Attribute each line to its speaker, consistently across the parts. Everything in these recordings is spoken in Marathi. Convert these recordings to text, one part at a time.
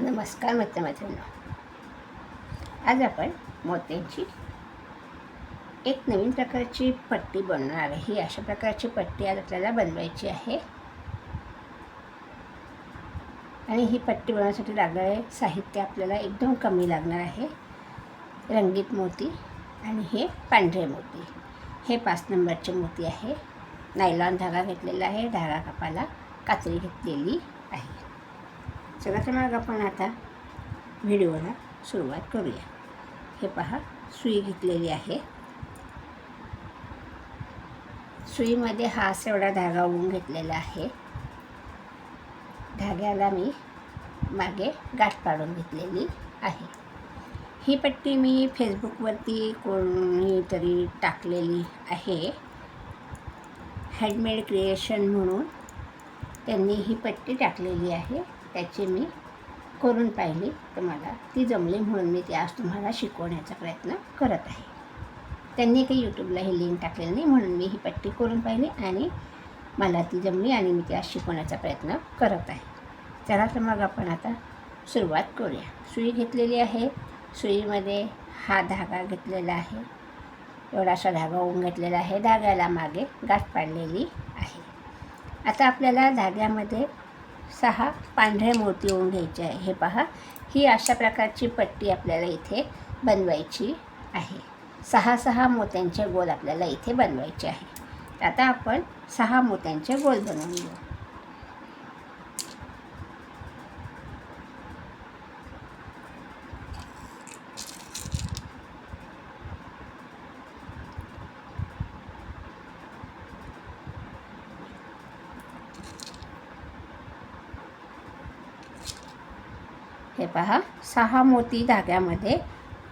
Speaker 1: नमस्कार मित्रमैत्रिणींनो, आज आपण मोत्यांची एक नवीन प्रकारची पट्टी बनवणार आहे. ही अशा प्रकारची पट्टी आज आपल्याला बनवायची आहे आणि ही पट्टी बनवण्यासाठी लागणारे साहित्य आपल्याला एकदम कमी लागणार आहे. रंगीत मोती आणि हे पांढरे मोती. हे 5 नंबरचे मोती आहे. नायलॉन धागा घेतलेला आहे. धागा कापाला कात्री घेतलेली आहे. चला तर मग आपण आता व्हिडिओला सुरुवात करूया. हे पहा, सुई घेतलेली आहे. सुईमध्ये हा असा एवढा धागा ओवून घेतलेला आहे. धाग्याला मी मागे गाठ पाडून घेतलेली आहे. ही पट्टी मी फेसबुकवरती कोणीतरी टाकलेली आहे. हँडमेड क्रिएशन म्हणून त्यांनी ही पट्टी टाकलेली आहे. त्याची मी करून पाहिली तर मला ती जमली, म्हणून मी ती आज तुम्हाला शिकवण्याचा प्रयत्न करत आहे. त्यांनी काही यूट्यूबला ही लिंक टाकलेली नाही, म्हणून मी ही पट्टी करून पाहिली आणि मला ती जमली आणि मी ती आज शिकवण्याचा प्रयत्न करत आहे. चला तर मग आपण आता सुरुवात करूया. सुई घेतलेली आहे. सुईमध्ये हा धागा घेतलेला आहे. एवढासा धागा ओवून घेतलेला आहे. धाग्याला मागे गाठ पाडलेली आहे. आता आपल्याला धाग्यामध्ये 6 पांढरे मोती ओवून घ्यायचे आहे. हे पहा, ही अशा प्रकारची पट्टी आपल्याला इथे बनवायची आहे. 6 मोत्यांचे गोल आपल्याला इथे बनवायचे आहे. आता आपण 6 मोत्यांचे गोल बनवून घेऊ. हे पहा, 6 मोती धाग्यामध्ये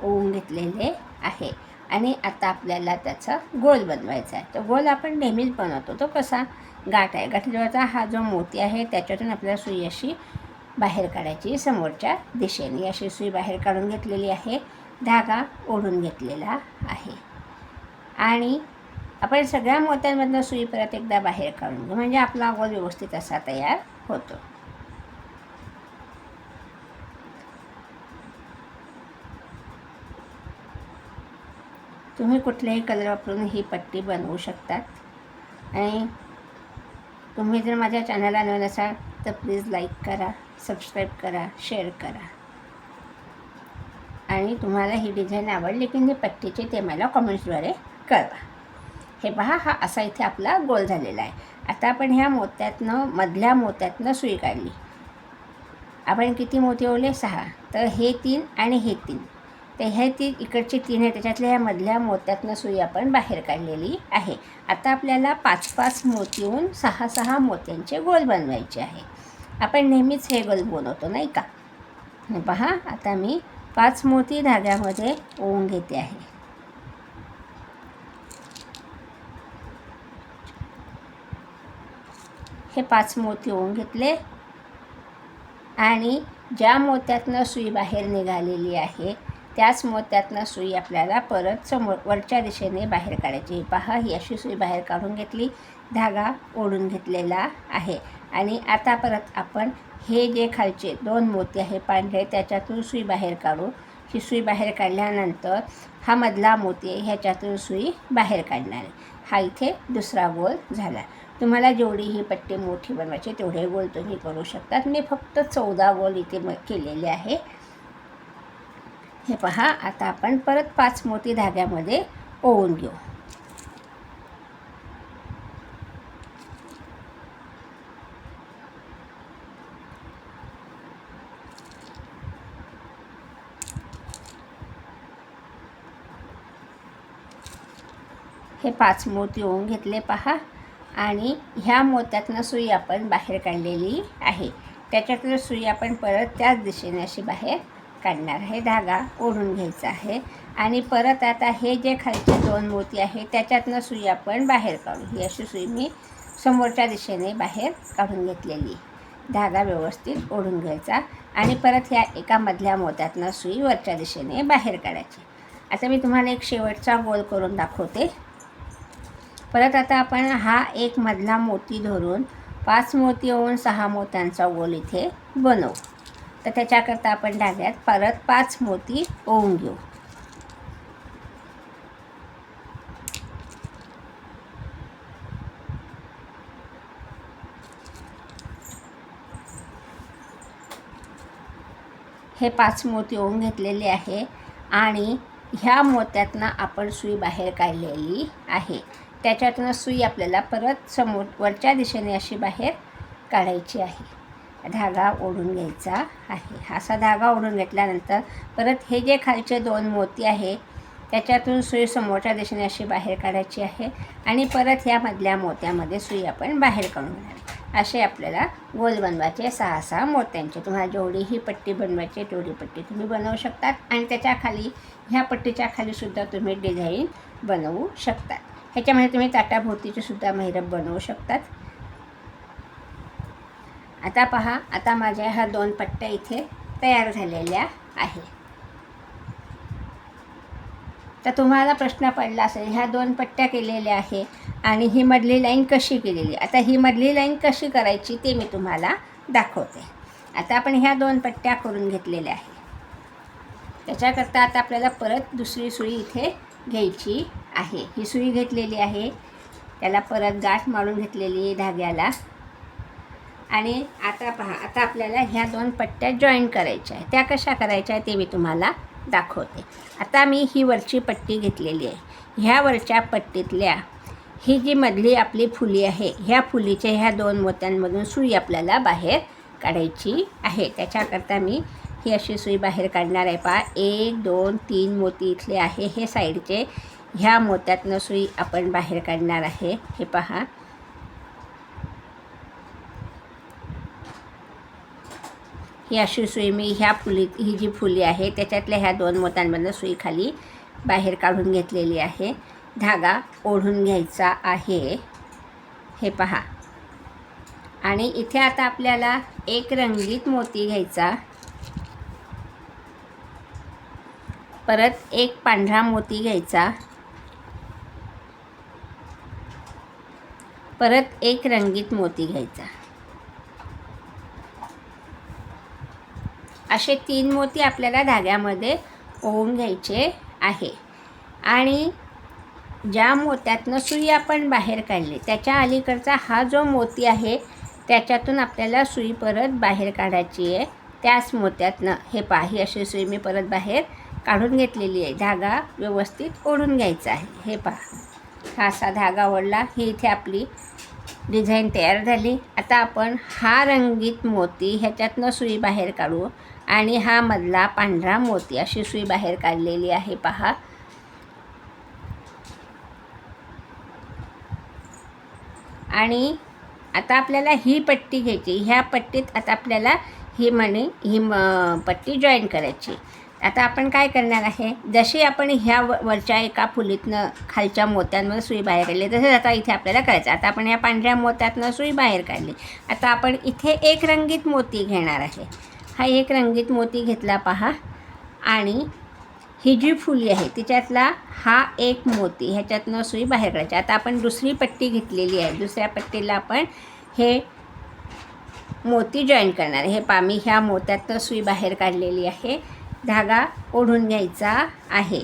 Speaker 1: ओवून घेतलेले आहे आणि आता आपल्याला त्याचा गोल बनवायचा आहे. तो गोल आपण नेहमीच बनवतो. तो कसा, गाठ आहे. गाठीजवळचा हा जो मोती आहे त्याच्यातून आपल्याला सुई अशी बाहेर काढायची समोरच्या दिशेने. अशी सुई बाहेर काढून घेतलेली आहे. धागा ओढून घेतलेला आहे आणि आपण सगळ्या मोत्यांमधनं सुई परत एकदा बाहेर काढून घेऊ, म्हणजे आपला गोल व्यवस्थित असा तयार होतो. तुम्ही कुठल्याही कलर वापरून ही पट्टी बनवू शकतात आणि तुम्ही जर माझ्या चॅनलला नवीन असाल तर प्लीज लाईक करा, सबस्क्राईब करा, शेअर करा आणि तुम्हाला ही डिझाईन आवडली की नाही पट्टीची ते मला कमेंट्सद्वारे कळवा. हे पहा, हा असा इथे आपला गोल झालेला आहे. आता आपण ह्या मोत्यातनं, मधल्या मोत्यातनं सुई काढली. आपण किती मोती ओवले? 6. तर हे 3 आणि हे 3, तर हे 3 इकडचे 3 आहे. त्याच्यातल्या ह्या मधल्या मोत्यातनं सुई आपण बाहेर काढलेली आहे. आता आपल्याला 5 मोती होऊन 6 मोत्यांचे गोल बनवायचे आहे. आपण नेहमीच हे गोल बनवतो नाही का. पहा, आता मी 5 मोती धाग्यामध्ये ओवून घेते आहे. हे 5 मोती ओवून घेतले आणि ज्या मोत्यातनं सुई बाहेर निघालेली आहे त्याच मोत्यातनं सुई आपल्याला परत वरच्या दिशेने बाहेर काढायची. पहा, ही अशी सुई बाहेर काढून घेतली. धागा ओढून घेतलेला आहे आणि आता परत आपण हे जे खालचे 2 मोती आहे पांढरे त्याच्यातून सुई बाहेर काढू. ही सुई बाहेर काढल्यानंतर हा मधला मोती आहे ह्याच्यातून सुई बाहेर काढणार आहे. हा इथे दुसरा गोल झाला. तुम्हाला जेवढी ही पट्टी मोठी बनवायची तेवढे गोल तुम्ही करू शकतात. मी फक्त 14 गोल इथे केलेले आहे. हे पहा, आता आपण परत 5 मोती धाग्यामध्ये ओवून घेऊ. हे 5 मोती ओवून घेतले पहा आणि ह्या मोत्यातनं सुई आपण बाहेर काढलेली आहे. त्याच्यातलं सुई आपण परत त्याच दिशेने अशी बाहेर काढणार आहे. धागा ओढून घ्यायचा आहे आणि परत आता हे जे खालचे 2 मोती आहे त्याच्यातनं सुई आपण बाहेर काढू. ही अशी सुई मी समोरच्या दिशेने बाहेर काढून घेतलेली. धागा व्यवस्थित ओढून घ्यायचा आणि परत ह्या एका मधल्या मोत्यातनं सुई वरच्या दिशेने बाहेर काढायची. आता मी तुम्हाला एक शेवटचा गोल करून दाखवते. परत आता आपण हा एक मधला मोती धरून 5 मोती ओवून 6 मोत्यांचा गोल इथे बनवू. तर त्याच्याकरता आपण धाग्यात परत 5 मोती ओवून घेऊ. हे 5 मोती ओवून घेतलेले आहे आणि ह्या मोत्यातनं आपण सुई बाहेर काढलेली आहे. त्याच्यातनं सुई आपल्याला परत समोर वरच्या दिशेने अशी बाहेर काढायची आहे. धागा ओढून घ्यायचा आहे. असा धागा ओढून घेतल्यानंतर परत हे जे खालचे 2 मोती आहे त्याच्यातून सुई समोरच्या दिशेने अशी बाहेर काढायची आहे आणि परत ह्या मधल्या मोत्यामध्ये सुई आपण बाहेर काढून घेणार. असे आपल्याला गोल बनवायचे 6-6 मोत्यांचे. तुम्हाला जेवढी ही पट्टी बनवायची तेवढी पट्टी तुम्ही बनवू शकतात आणि त्याच्या खाली ह्या पट्टीच्या खालीसुद्धा तुम्ही डिझाईन बनवू शकतात. ह्याच्यामध्ये तुम्ही ताटाभोवतीचे सुद्धा महिरप बनवू शकतात. आता पहा, आता माझ्या ह्या 2 पट्ट्या इथे तयार झालेल्या आहे. तर तुम्हाला प्रश्न पडला असेल ह्या 2 पट्ट्या केलेल्या आहे आणि ही मधली लाईन कशी केलेली. आता ही मधली लाईन कशी करायची ते मी तुम्हाला दाखवते. आता आपण ह्या 2 पट्ट्या करून घेतलेल्या आहे. त्याच्याकरता आता आपल्याला परत दुसरी सुई इथे घ्यायची आहे. ही सुई घेतलेली आहे, त्याला परत गाठ मारून घेतलेली आहे धाग्याला आणि आता पहा, आता आपल्याला ह्या 2 पट्ट्या जॉईन करायच्या आहे. त्या कशा करायच्या ते मी तुम्हाला दाखवते. आता मी ही वरची पट्टी घेतलेली आहे. ह्या वरच्या पट्टीतल्या ही जी मधली आपली फुली आहे ह्या फुलीच्या ह्या 2 मोत्यांमधून सुई आपल्याला बाहेर काढायची आहे. त्याच्याकरता मी ही अशी सुई बाहेर काढणार आहे. पहा, 1 2 3 मोती इथले आहे. हे साईडचे ह्या मोत्यातनं सुई आपण बाहेर काढणार आहे. हे पहा, ही अशी सुई मी ह्या फुलीत ही जी फुली आहे त्याच्यातल्या ह्या 2 मोत्यांमधनं सुई खाली बाहेर काढून घेतलेली आहे. धागा ओढून घ्यायचा आहे. हे पहा, आणि इथे आता आपल्याला एक रंगीत मोती घ्यायचा, परत एक पांढरा मोती घ्यायचा, परत एक रंगीत मोती घ्यायचा. असे 3 मोती आपल्याला धाग्यामध्ये ओवून घ्यायचे आहे आणि ज्या मोत्यातनं सुई आपण बाहेर काढली त्याच्या अलीकडचा हा जो मोती आहे त्याच्यातून आपल्याला सुई परत बाहेर काढायची आहे. त्याच मोत्यातनं हे पहा, ही अशी सुई मी परत बाहेर काढून घेतलेली आहे. धागा व्यवस्थित ओढून घ्यायचा आहे. हे पहा, हा असा धागा ओढला, ही इथे आपली डिझाईन तयार झाली. आता आपण हा रंगीत मोती ह्याच्यातनं सुई बाहेर काढू आणि हा मधला पांढरा मोती अशी सुई बाहेर काढलेली आहे. पहा, आणि आता आपल्याला ही पट्टी घ्यायची. ह्या पट्टीत आता आपल्याला ही पट्टी जॉईन करायची. आता आपण काय करणार आहे, जशी आपण ह्या वरच्या एका फुलीतनं खालच्या मोत्यांमध्ये सुई बाहेर काढली तसेच आता इथे आपल्याला करायचं. आता आपण ह्या पांढऱ्या मोत्यातनं सुई बाहेर काढली. आता आपण इथे एक रंगीत मोती घेणार आहे. हा एक रंगीत मोती घेतला पहा, आणि ही जी फुली आहे तिच्यातला हा एक मोती ह्याच्यातनं सुई बाहेर काढायची. आता आपण दुसरी पट्टी घेतलेली आहे. दुसऱ्या पट्टीला आपण हे मोती जॉईन करणार आहे. हे पहा, मी ह्या मोत्यातनं सुई बाहेर काढलेली आहे. धागा ओढून घ्यायचा आहे.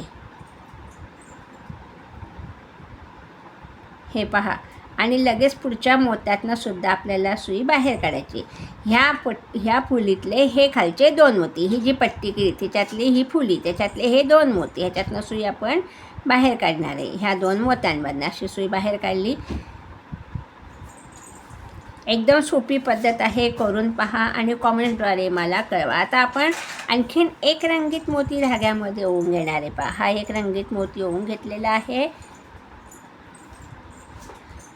Speaker 1: हे पहा, आणि लगेच पुढच्या मोत्यातनं सुद्धा आपल्याला सुई बाहेर काढायची. ह्या फुलीतले हे खालचे 2 मोती, ही जी पट्टी केली त्याच्यातली ही फुली त्याच्यातले हे 2 मोती ह्याच्यातनं सुई आपण बाहेर काढणार आहे. ह्या 2 मोत्यांमधनं अशी सुई बाहेर काढली. एकदम सोपी पद्धत आहे, करून पहा आणि कॉमेंटद्वारे मला कळवा. आता आपण आणखीन एक रंगीत मोती धाग्यामध्ये ओवून घेणार आहे. पहा, हा एक रंगीत मोती ओवून घेतलेला आहे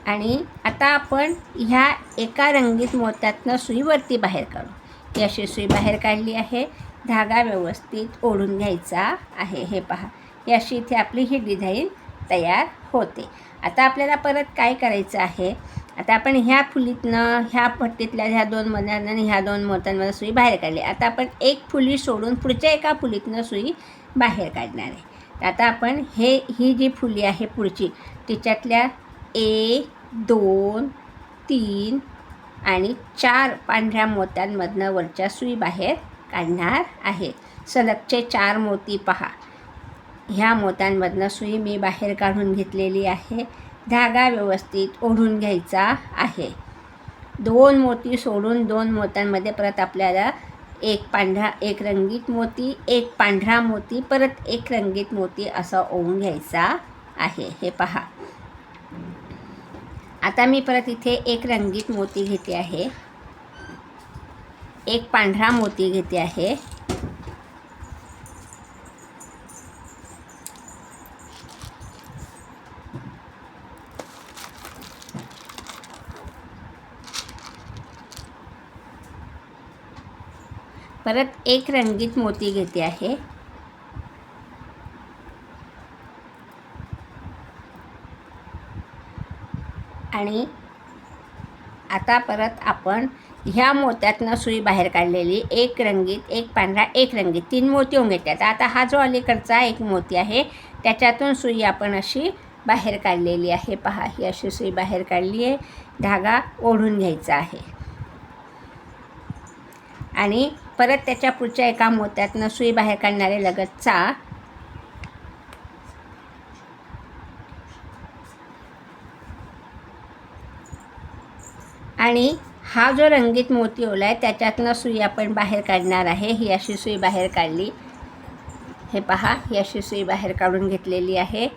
Speaker 1: आणि आता आपण ह्या एका रंगीत मोत्यातनं सुई वरती बाहेर काढू. ही अशी सुई बाहेर काढली आहे. धागा व्यवस्थित ओढून घ्यायचा आहे. हे पहा, ही अशी इथे आपली ही डिझाईन तयार होते. आता आपल्याला परत काय करायचं आहे, आता आपण ह्या फुलीतनं ह्या पट्टीतल्या ह्या 2 मध्यानं आणि ह्या 2 मोत्यांमध्ये सुई बाहेर काढली. आता आपण एक फुली सोडून पुढच्या एका फुलीतनं सुई बाहेर काढणार आहे. आता आपण ही जी फुली आहे पुढची तिच्यातल्या 1 2 3 आणि 4 पांढऱ्या मोत्यांमधनं वरच्या सुई बाहेर काढणार आहे. सलगचे 4 मोती पहा. ह्या मोत्यांमधनं सुई मी बाहेर काढून घेतलेली आहे. धागा व्यवस्थित ओढून घ्यायचा आहे. 2 मोती सोडून 2 मोत्यांमध्ये परत आपल्याला एक पांढरा, एक रंगीत मोती, एक पांढरा मोती, परत एक रंगीत मोती असा ओवून घ्यायचा आहे. हे पहा. आता मी परत इथे एक रंगीत मोती घेते आहे, एक पांढरा मोती घेते आहे. परत एक रंगीत मोती घेते आहे. आणि आता परत आपण ह्या मोत्यातनं सुई बाहेर काढलेली, एक रंगीत, एक पांढरा, एक रंगीत, 3 मोती होऊन घेतात. आता हा जो अलीकडचा एक मोती आहे त्याच्यातून सुई आपण अशी बाहेर काढलेली आहे. पहा, ही अशी सुई बाहेर काढली आहे. धागा ओढून घ्यायचा आहे आणि परत त्याच्या पुढच्या एका मोत्यातनं सुई बाहेर काढणारे लगतचा आणि हा जो रंगीत मोती ओला आहे त्याच्यातनं सुई आपण बाहेर काढणार आहे. ही अशी सुई बाहेर काढली. हे पहा, ही अशी सुई बाहेर काढून घेतलेली आहे.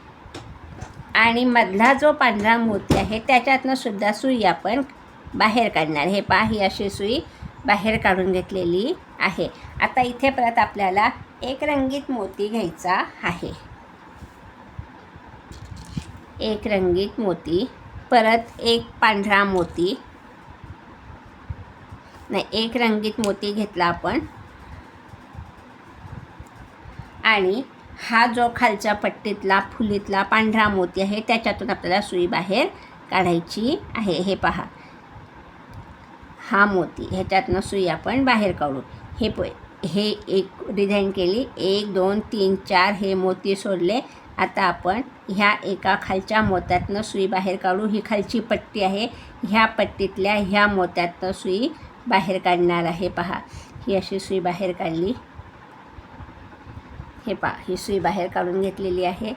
Speaker 1: आणि मधला जो पांढरा मोती आहे त्याच्यातनं सुद्धा सुई आपण बाहेर काढणार. हे पहा, ही अशी सुई बाहेर काढून घेतलेली आहे. आता इथे परत आपल्याला एक रंगीत मोती घ्यायचा आहे. एक रंगीत मोती, परत एक पांढरा मोती, नाही, एक रंगीत मोती घेतला आपण. आणि हा जो खालच्या पट्टीतला फुलीतला पांढरा मोती आहे त्याच्यातून आपल्याला सुई बाहेर काढायची आहे. हे पहा, हा मोती, ह्याच्यातनं सुई आपण बाहेर काढू. हे एक डिझाईन केली. 1 2 3 4 हे मोती सोडले. आता आपण ह्या एका खालच्या मोत्यातनं सुई बाहेर काढू. ही खालची पट्टी आहे, ह्या पट्टीतल्या ह्या मोत्यातनं सुई बाहेर काढणार आहे. पहा, ही अशी सुई बाहेर काढली. हे पहा, ही सुई बाहेर काढून घेतलेली आहे.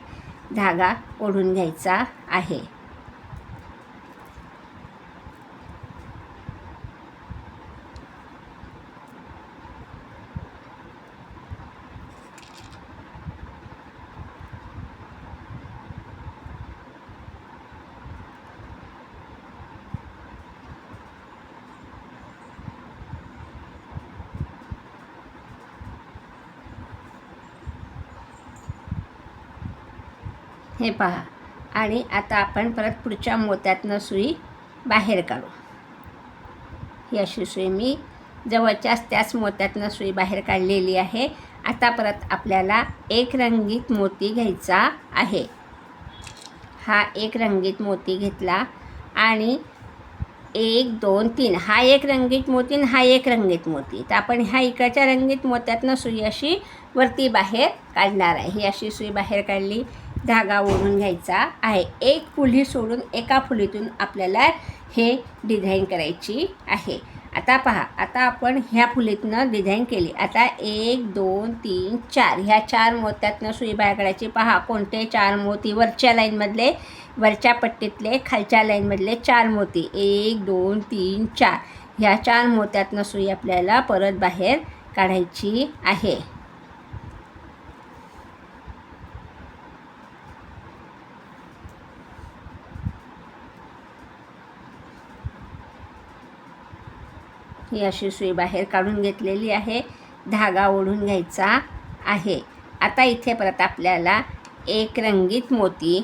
Speaker 1: धागा ओढून घ्यायचा आहे. हे पहा. आणि आता आपण परत पुढच्या मोत्यातनं सुई बाहेर काढू. ही अशी सुई मी जवळच्याच त्याच मोत्यातनं सुई बाहेर काढलेली आहे. आता परत आपल्याला एक रंगीत मोती घ्यायचा आहे. हा एक रंगीत मोती घेतला आणि 1 2 3 हा एक रंगीत मोती आणि हा एक रंगीत मोती. तर आपण ह्या इकडच्या रंगीत मोत्यातनं सुई अशी वरती बाहेर काढणार आहे. ही अशी सुई बाहेर काढली. धागा ओढून घ्यायचा आहे. एक फुली सोडून एका फुलीतून आपल्याला हे डिझाईन करायची आहे. आता पहा, आता आपण ह्या फुलीतनं डिझाईन केली. आता 1 2 3 4 ह्या 4 मोत्यातनं सुई बाहेर काढायची. पहा, कोणते 4 मोती? वरच्या लाईनमधले, वरच्या पट्टीतले, खालच्या लाईनमधले 4 मोती. 1 2 3 4 ह्या 4 मोत्यातनं सुई आपल्याला परत बाहेर काढायची आहे. ही अशी सुई बाहेर काढून घेतलेली आहे. धागा ओढून घ्यायचा आहे. आता इथे परत आपल्याला एक रंगीत मोती,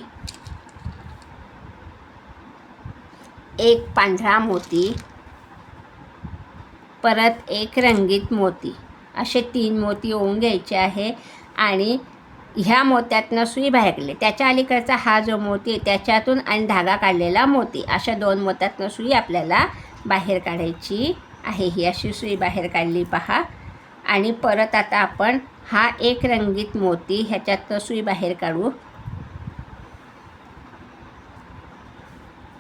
Speaker 1: एक पांढरा मोती, परत एक रंगीत मोती असे 3 मोती ओवून घ्यायचे आहे. आणि ह्या मोत्यातनं सुई बाहेर काढली. त्याच्या अलीकडचा हा जो मोती आहे त्याच्यातून आणि धागा काढलेला मोती, अशा 2 मोत्यातनं सुई आपल्याला बाहेर काढायची आहे. ही अशी सुई बाहेर काढली. पहा. आणि परत आता आपण हा एक रंगीत मोती ह्याच्यातनं सुई बाहेर काढू.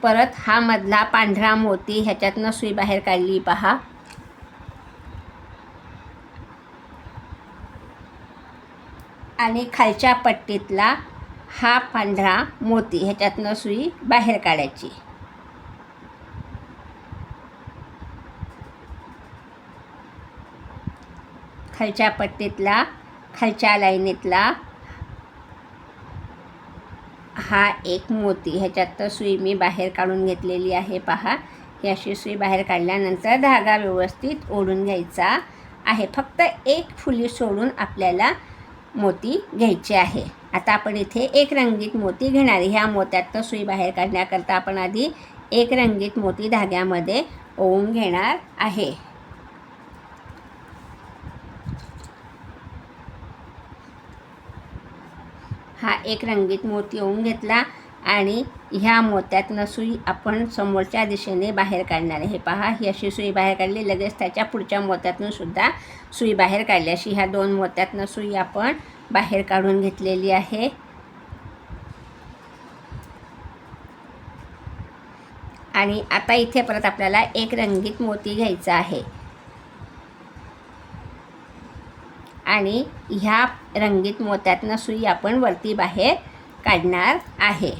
Speaker 1: परत हा मधला पांढरा मोती ह्याच्यातनं सुई बाहेर काढली. पहा. आणि खालच्या पट्टीतला हा पांढरा मोती ह्याच्यातनं सुई बाहेर काढायची. खालच्या पट्टीतला खालच्या लाईनीतला हा एक मोती ह्याच्यात सुई मी बाहेर काढून घेतलेली आहे. पहा, ही अशी सुई बाहेर काढल्यानंतर धागा व्यवस्थित ओढून घ्यायचा आहे. फक्त एक फुली सोडून आपल्याला मोती घ्यायचे आहे. आता आपण इथे एक रंगीत मोती घेणार आहे. ह्या मोत्यात सुई बाहेर काढण्याकरता आपण आधी एक रंगीत मोती धाग्यामध्ये ओवून घेणार आहे. हा एक रंगीत मोती ओवून घेतला आणि ह्या मोत्यातनं सुई आपण समोरच्या दिशेने बाहेर काढणार आहे. पहा, ही अशी सुई बाहेर काढली. लगेच त्याच्या पुढच्या मोत्यातून सुद्धा सुई बाहेर काढली. अशी ह्या दोन मोत्यातनं सुई आपण बाहेर काढून घेतलेली आहे. आणि आता इथे परत आपल्याला एक रंगीत मोती घ्यायचा आहे आणि ह्या रंगीत मोत्यातनं सुई आपण वरती बाहेर काढणार आहे.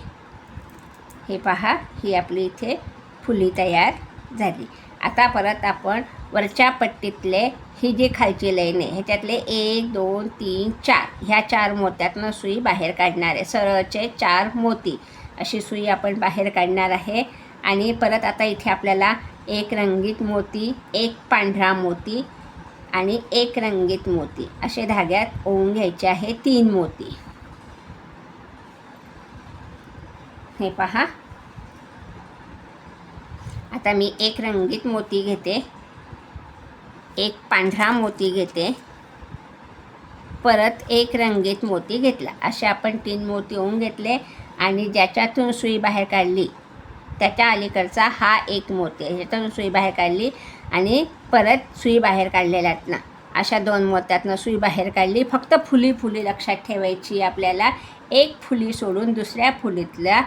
Speaker 1: हे पहा, ही आपली इथे फुली तयार झाली. आता परत आपण वरच्या पट्टीतले ही जी खालची लाईन आहे ह्याच्यातले 1 2 3 4 ह्या 4 मोत्यातनं सुई बाहेर काढणार आहे. सरळचे 4 मोती अशी सुई आपण बाहेर काढणार आहे. आणि परत आता इथे आपल्याला एक रंगीत मोती, एक पांढरा मोती आणि एक रंगीत मोती असे धाग्यात ओवून घ्यायचे आहे. 3 मोती. हे पहा, आता मी एक रंगीत मोती घेते, एक पांढरा मोती घेते, परत एक रंगीत मोती घेतला. असे आपण 3 मोती ओवून घेतले आणि ज्याच्यातून सुई बाहेर काढली त्याच्या अलीकडचा हा एक मोती ह्याच्यातून सुई बाहेर काढली आणि परत सुई बाहेर काढलेल्यातनं अशा 2 मोत्यातनं सुई बाहेर काढली. फक्त फुली लक्षात ठेवायची आपल्याला. एक फुली सोडून दुसऱ्या फुलीतल्या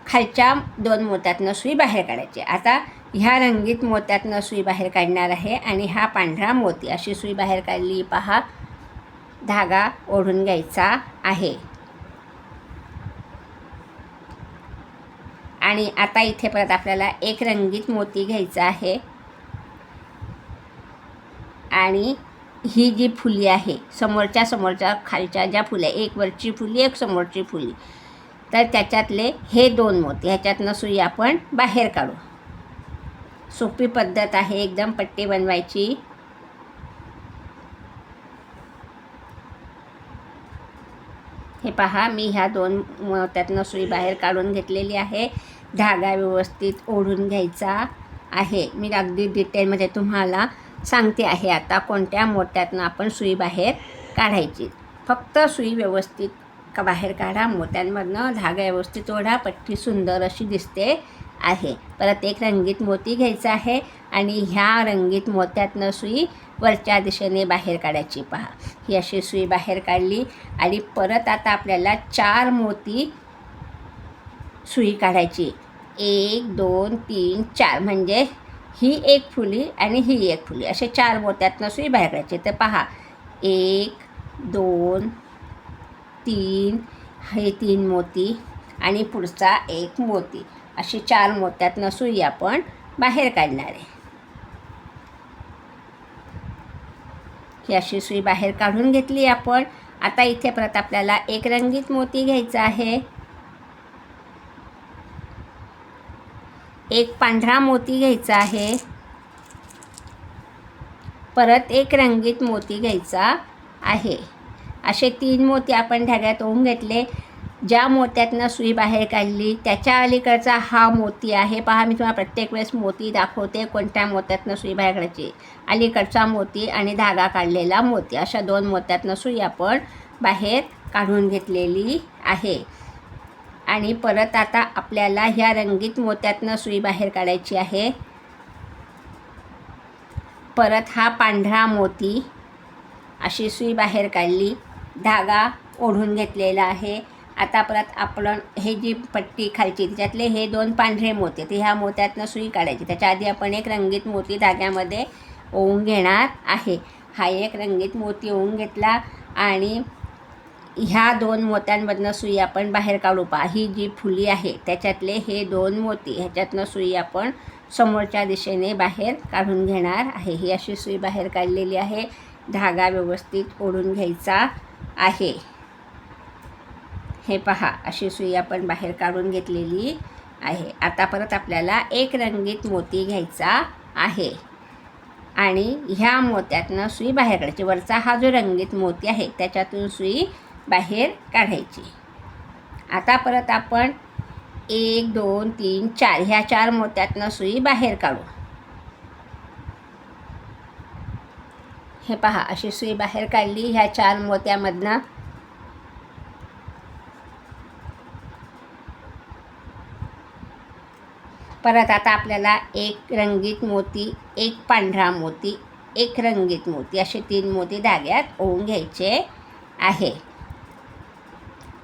Speaker 1: खालच्या 2 मोत्यातनं सुई बाहेर काढायची. आता ह्या रंगीत मोत्यातनं सुई बाहेर काढणार आहे आणि हा पांढरा मोती अशी सुई बाहेर काढली. पहा, धागा ओढून घ्यायचा आहे. आणि आता इथे परत आपल्याला एक रंगीत मोती घ्यायचा आहे आणि ही जी फुली आहे समोरच्या खालच्या ज्या फुल्या, एक वरची फुली एक समोरची फुली, तर त्याच्यातले हे 2 मोती ह्याच्यातनं सुई आपण बाहेर काढू. सोपी पद्धत आहे एकदम पट्टी बनवायची. हे पहा, मी ह्या 2 मोत्यातनं सुई बाहेर काढून घेतलेली आहे. धागा व्यवस्थित ओढून घ्यायचा आहे. मी अगदी डिटेलमध्ये तुम्हाला सांगते आहे आता कोणत्या मोत्यातनं आपण सुई बाहेर काढायची. फक्त सुई व्यवस्थित बाहेर काढा, मोत्यांमधनं धागा व्यवस्थित ओढा, पट्टी सुंदर अशी दिसते आहे. परत एक रंगीत मोती घ्यायचा आहे आणि ह्या रंगीत मोत्यातनं सुई वरच्या दिशेने बाहेर काढायची. पहा, ही अशी सुई बाहेर काढली आणि परत आता आपल्याला 4 मोती सुई काढायची. 1 2 3 4 म्हणजे ही एक फुली आणि ही एक फुली असे 4 मोत्यातनं सुई बाहेर काढायची. तर पहा, 1 2 3 हे 3 मोती आणि पुढचा एक मोती अशी 4 मोत्यातनं सुई आपण बाहेर काढणार आहे. ही अशी सुई बाहेर काढून घेतली आपण. आता इथे परत आपल्याला एक रंगीत मोती घ्यायचा आहे, एक पांढरा मोती घ्यायचा आहे, परत एक रंगीत मोती घ्यायचा आहे. असे 3 मोती आपण धाग्यात ओवून घेतले. ज्या मोत्यातनं सुई बाहेर काढली त्याच्या अलीकडचा हा मोती आहे. पहा, मी तुम्हाला प्रत्येक वेळेस मोती दाखवते कोणत्या मोत्यातनं सुई बाहेर काढायची. अलीकडचा मोती आणि धागा काढलेला मोती अशा 2 मोत्यातनं सुई आपण बाहेर काढून घेतलेली आहे. आणि परत आता आपल्याला ह्या रंगीत मोत्यातनं सुई बाहेर काढायची आहे. परत हा पांढरा मोती अशी सुई बाहेर काढली, धागा ओढून घेतलेला आहे. आता परत आपण हे जी पट्टी खालची त्याच्यातले हे 2 पांढरे मोती ते ह्या मोत्यातनं सुई काढायची. त्याच्या आधी आपण एक रंगीत मोती धाग्यामध्ये ओवून घेणार आहे. हा एक रंगीत मोती ओवून घेतला आणि ह्या 2 मोत्यांमधनं सुई आपण बाहेर काढू. पहा, ही जी फुली आहे त्याच्यातले हे 2 मोती, ह्याच्यातनं सुई आपण समोरच्या दिशेने बाहेर काढून घेणार आहे. ही अशी सुई बाहेर काढलेली आहे. धागा व्यवस्थित ओढून घ्यायचा आहे. हे पहा, अशी सुई आपण बाहेर काढून घेतलेली आहे. आता परत आपल्याला एक रंगीत मोती घ्यायचा आहे आणि ह्या मोत्यातनं सुई बाहेर काढायची. वरचा हा जो रंगीत मोती आहे त्याच्यातून सुई बाहेर काढायची. आता परत आपण 1 2 3 4 ह्या 4 मोत्यातनं सुई बाहेर काढू. हे पहा, अशी सुई बाहेर काढली ह्या 4 मोत्यामधनं. परत आता आपल्याला एक रंगीत मोती, एक पांढरा मोती, एक रंगीत मोती असे 3 मोती धाग्यात ओवून घ्यायचे आहे.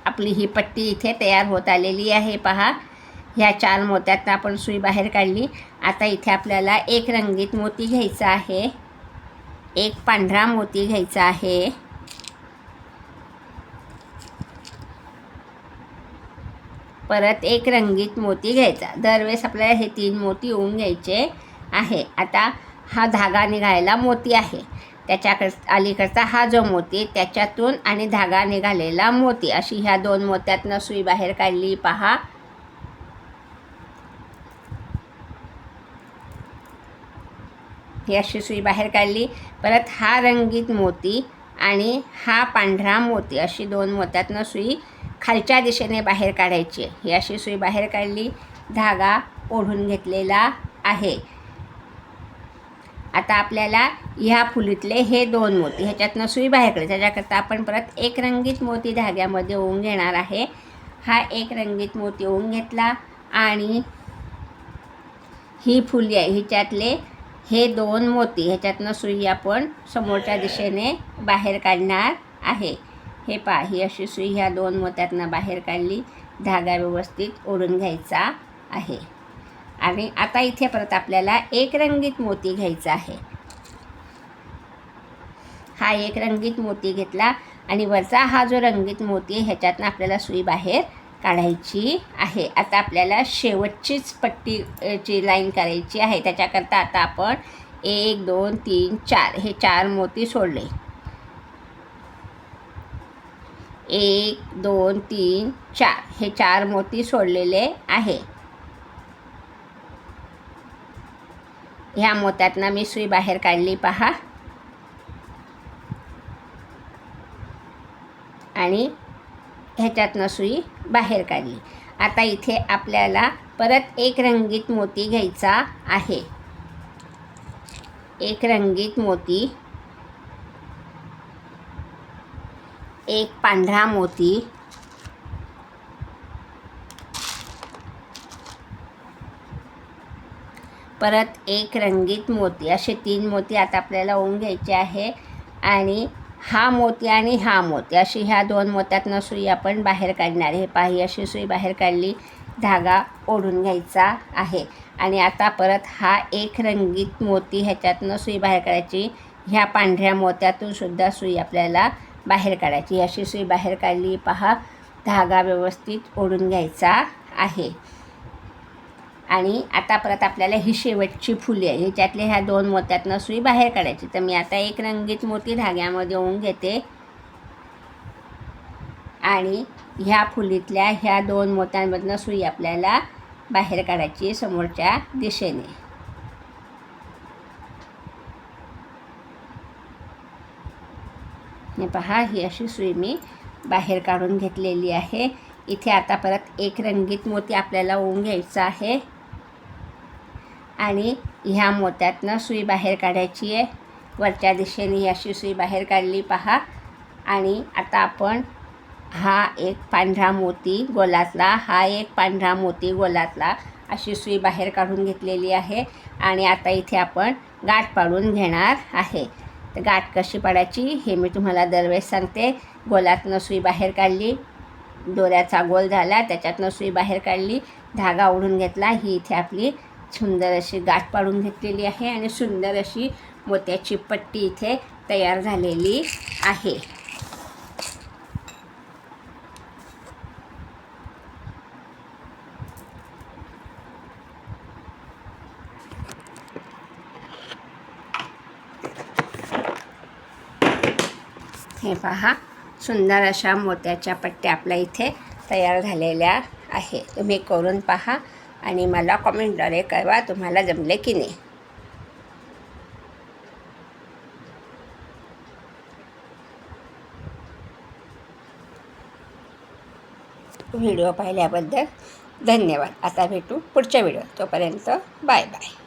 Speaker 1: आपली ही पट्टी इथे तयार होत आलेली आहे. पहा, ह्या 4 मोत्यातनं आपण सुई बाहेर काढली. आता इथे आपल्याला एक रंगीत मोती घ्यायचा आहे, एक पांढरा मोती घ्यायचा आहे, परत एक रंगीत मोती घ्यायचा. दरवेळेस आपल्याला हे 3 मोती ओवून घ्यायचे आहे. आता हा धागा निघालेला मोती आहे, अलीकडचा हा जो मोती त्याच्यातून आणि धागा निघालेला मोती अशी ह्या 2 मोत्यातनं सुई बाहेर काढली. पहा, ही अशी सुई बाहेर काढली. परत हा रंगीत मोती आणि हा पांढरा मोती अशी 2 मोत्यातनं सुई खालच्या दिशेने बाहेर काढायची. ही अशी सुई बाहेर काढली, धागा ओढून घेतलेला आहे. आता आपल्याला ह्या फुलीतले हे 2 मोती ह्याच्यातनं सुई बाहेर काढायची. त्याच्याकरता आपण परत एक रंगीत मोती धाग्यामध्ये ओवून घेणार आहे. हा एक रंगीत मोती ओवून घेतला आणि ही फुली आहे हिच्यातले हे 2 मोती ह्याच्यातनं सुई आपण समोरच्या दिशेने बाहेर काढणार आहे. हे पहा, ही अशी सुई ह्या 2 मोत्यातनं बाहेर काढली. धागा व्यवस्थित ओढून घ्यायचा आहे. आणि आता इथे परत आपल्याला एक रंगीत मोती घ्यायचा आहे. हा एक रंगीत मोती घेतला आणि वरचा हा जो रंगीत मोती ह्याच्यातनं आपल्याला सुई बाहेर काढायची आहे. आता आपल्याला शेवटचीच पट्टीची लाईन करायची आहे. त्याच्याकरता आता आपण 1 2 3 4 हे 4 मोती सोडले. 1 2 3 4 हे 4 मोती सोडलेले आहे. ह्या मोत्यातनं मी सुई बाहेर काढली. पहा, आणि ह्याच्यातनं सुई बाहेर काढली. आता इथे आपल्याला परत एक रंगीत मोती घ्यायचा आहे. एक रंगीत मोती, एक पांढरा मोती, परत एक रंगीत मोती असे 3 मोती आता आपल्याला ओवून घ्यायचे आहे. आणि हा मोती आणि हा मोती अशी ह्या 2 मोत्यातनं सुई आपण बाहेर काढणार आहे. पाही अशी सुई बाहेर काढली, धागा ओढून घ्यायचा आहे. आणि आता परत हा एक रंगीत मोती ह्याच्यातनं सुई बाहेर काढायची. ह्या पांढऱ्या मोत्यातून सुद्धा सुई आपल्याला बाहेर काढायची. अशी सुई बाहेर काढली. पहा, धागा व्यवस्थित ओढून घ्यायचा आहे. आणि आता परत आपल्याला ही शेवटची फुली आहे, ह्याच्यातले ह्या 2 मोत्यातनं सुई बाहेर काढायची. तर मी आता एक रंगीत मोती धाग्यामध्ये ओवून घेते आणि ह्या फुलीतल्या ह्या 2 मोत्यांमधनं सुई आपल्याला बाहेर काढायची समोरच्या दिशेने. हे पहा, ही अशी सुई मी बाहेर काढून घेतलेली आहे. इथे आता परत एक रंगीत मोती आपल्याला ओवून घ्यायचा आहे आणि ह्या मोत्यातनं सुई बाहेर काढायची आहे. वरच्या दिशेने ही अशी सुई बाहेर काढली. पहा, आणि आता आपण हा एक पांढरा मोती गोलातला, हा एक पांढरा मोती गोलातला अशी सुई बाहेर काढून घेतलेली आहे. आणि आता इथे आपण गाठ पाडून घेणार आहे. तर गाठ कशी पाडायची हे मी तुम्हाला दरवेळेस सांगते. गोलातनं सुई बाहेर काढली, दोऱ्याचा गोल झाला, त्याच्यातनं सुई बाहेर काढली, धागा ओढून घेतला. ही इथे आपली सुंदर अशी गाठ पाडून घेतलेली आहे आणि सुंदर अशी मोत्याची पट्टी इथे तयार झालेली आहे. हे पहा, सुंदर अशा मोत्याच्या पट्ट्या आपल्या इथे तयार झालेल्या आहे. तुम्ही करून पहा आणि मला कॉमेंटद्वारे कळवा तुम्हाला जमले की नाही. व्हिडिओ पाहिल्याबद्दल धन्यवाद. आता भेटू पुढच्या व्हिडिओ. तोपर्यंत बाय बाय.